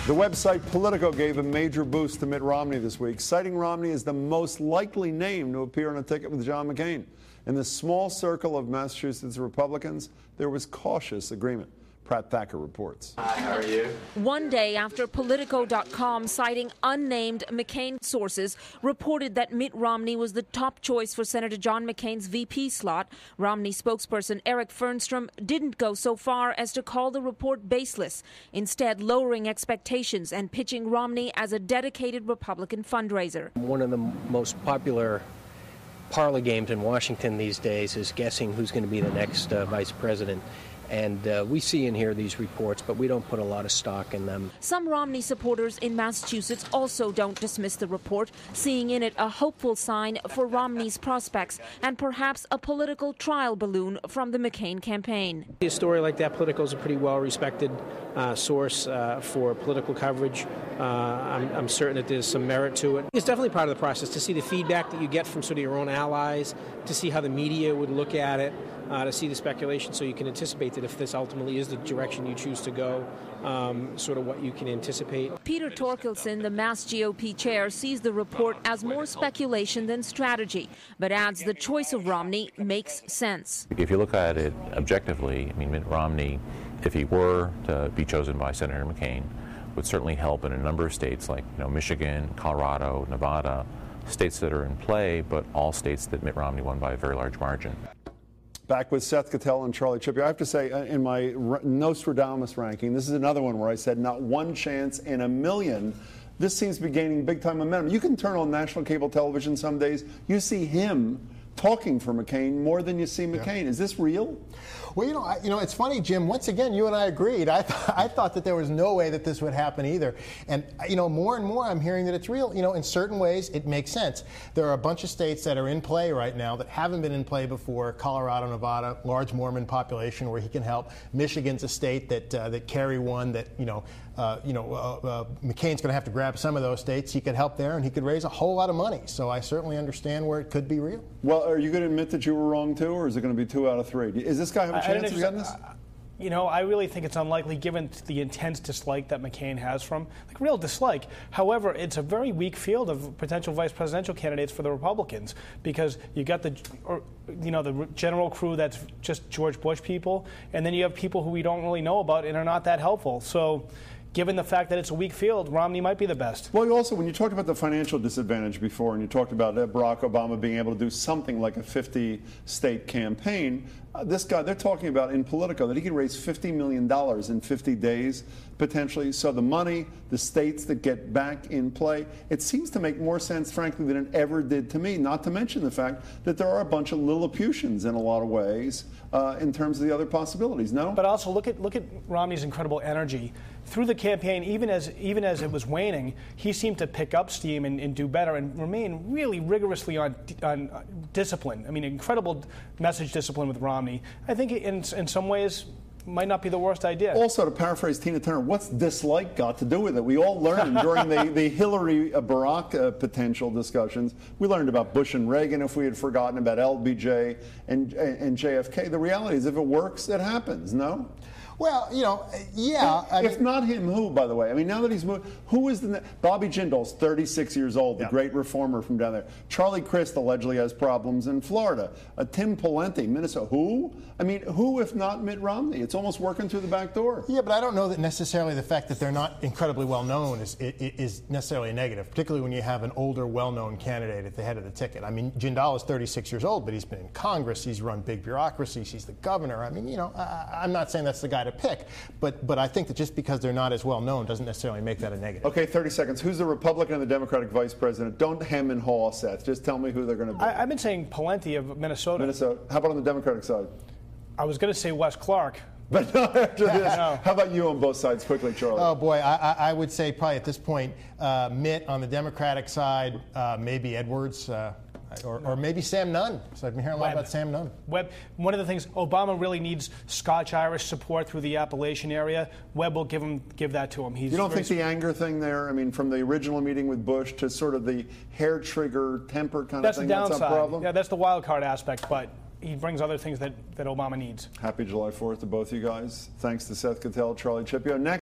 The website Politico gave a major boost to Mitt Romney this week, citing Romney as the most likely name to appear on a ticket with John McCain. In the small circle of Massachusetts Republicans, there was cautious agreement. Pratt Thacker reports. Hi, how are you? One day after Politico.com, citing unnamed McCain sources, reported that Mitt Romney was the top choice for Senator John McCain's VP slot, Romney spokesperson Eric Fernstrom didn't go so far as to call the report baseless, instead lowering expectations and pitching Romney as a dedicated Republican fundraiser. One of the most popular parlor games in Washington these days is guessing who's going to be the next vice president. And we see and hear these reports, but we don't put a lot of stock in them. Some Romney supporters in Massachusetts also don't dismiss the report, seeing in it a hopeful sign for Romney's prospects and perhaps a political trial balloon from the McCain campaign. A story like that, Politico is a pretty well-respected source for political coverage. I'm certain that there's some merit to it. It's definitely part of the process to see the feedback that you get from sort of your own allies, to see how the media would look at it, to see the speculation so you can anticipate that if this ultimately is the direction you choose to go, sort of what you can anticipate. Peter Torkelson, the Mass GOP chair, sees the report as more speculation than strategy, but adds the choice of Romney makes sense. If you look at it objectively, I mean, Mitt Romney, if he were to be chosen by Senator McCain, would certainly help in a number of states like Michigan, Colorado, Nevada, states that are in play, but all states that Mitt Romney won by a very large margin. Back with Seth Gitell and Charlie Chippy. I have to say, in my Nostradamus ranking, this is another one where I said not one chance in a million. This seems to be gaining big-time momentum. You can turn on national cable television some days. You see him talking for McCain more than you see McCain. Yeah. Is this real? Well, it's funny, Jim. Once again, you and I agreed. I thought that there was no way that this would happen either. And, more and more I'm hearing that it's real. In certain ways, it makes sense. There are a bunch of states that are in play right now that haven't been in play before. Colorado, Nevada, large Mormon population where he can help. Michigan's a state that Kerry won that, McCain's going to have to grab some of those states. He could help there, and he could raise a whole lot of money. So I certainly understand where it could be real. Well, are you going to admit that you were wrong, too, or is it going to be 2 out of 3? Is this guy have a chance of getting this? I really think it's unlikely given the intense dislike that McCain has from, real dislike. However, it's a very weak field of potential vice presidential candidates for the Republicans because you got the general crew that's just George Bush people, and then you have people who we don't really know about and are not that helpful. So given the fact that it's a weak field, Romney might be the best. Well, you also, when you talked about the financial disadvantage before, and you talked about Barack Obama being able to do something like a 50-state campaign, this guy, they're talking about in Politico that he could raise $50 million in 50 days, potentially. So the money, the states that get back in play, it seems to make more sense, frankly, than it ever did to me, not to mention the fact that there are a bunch of Lilliputians in a lot of ways in terms of the other possibilities, no? But also look at Romney's incredible energy. Through the campaign, even as it was waning, he seemed to pick up steam and do better and remain really rigorously on discipline. I mean, incredible message discipline with Romney. I think in some ways might not be the worst idea. Also, to paraphrase Tina Turner, what's dislike got to do with it? We all learned during the Hillary-Barack potential discussions, we learned about Bush and Reagan if we had forgotten about LBJ and JFK. The reality is if it works, it happens, no? Well, yeah. If not him, who, by the way? I mean, now that he's moved, who is the... Bobby Jindal's 36 years old, the great reformer from down there. Charlie Crist allegedly has problems in Florida. Tim Pawlenty, Minnesota. Who? I mean, who if not Mitt Romney? It's almost working through the back door. Yeah, but I don't know that necessarily the fact that they're not incredibly well-known is necessarily a negative, particularly when you have an older, well-known candidate at the head of the ticket. I mean, Jindal is 36 years old, but he's been in Congress. He's run big bureaucracies. He's the governor. I mean, I'm not saying that's the guy to pick, but I think that just because they're not as well known doesn't necessarily make that a negative. Okay, 30 seconds. Who's the Republican and the Democratic vice president? Don't hem and haw, Seth. Just tell me who they're going to be. I've been saying Pawlenty of Minnesota. Minnesota. How about on the Democratic side? I was going to say Wes Clark. But not after this. No. How about you on both sides, quickly, Charlie? Oh, boy, I would say probably at this point, Mitt on the Democratic side, maybe Edwards. Or maybe Sam Nunn. So I've been hearing a lot about Sam Nunn. Webb, one of the things, Obama really needs Scotch-Irish support through the Appalachian area. Webb will give that to him. You don't think the anger thing there, I mean, from the original meeting with Bush to sort of the hair trigger temper kind of thing, that's a problem? Yeah, that's the wild card aspect, but he brings other things that Obama needs. Happy July 4th to both you guys. Thanks to Seth Gitell, Charlie Chippy. Next.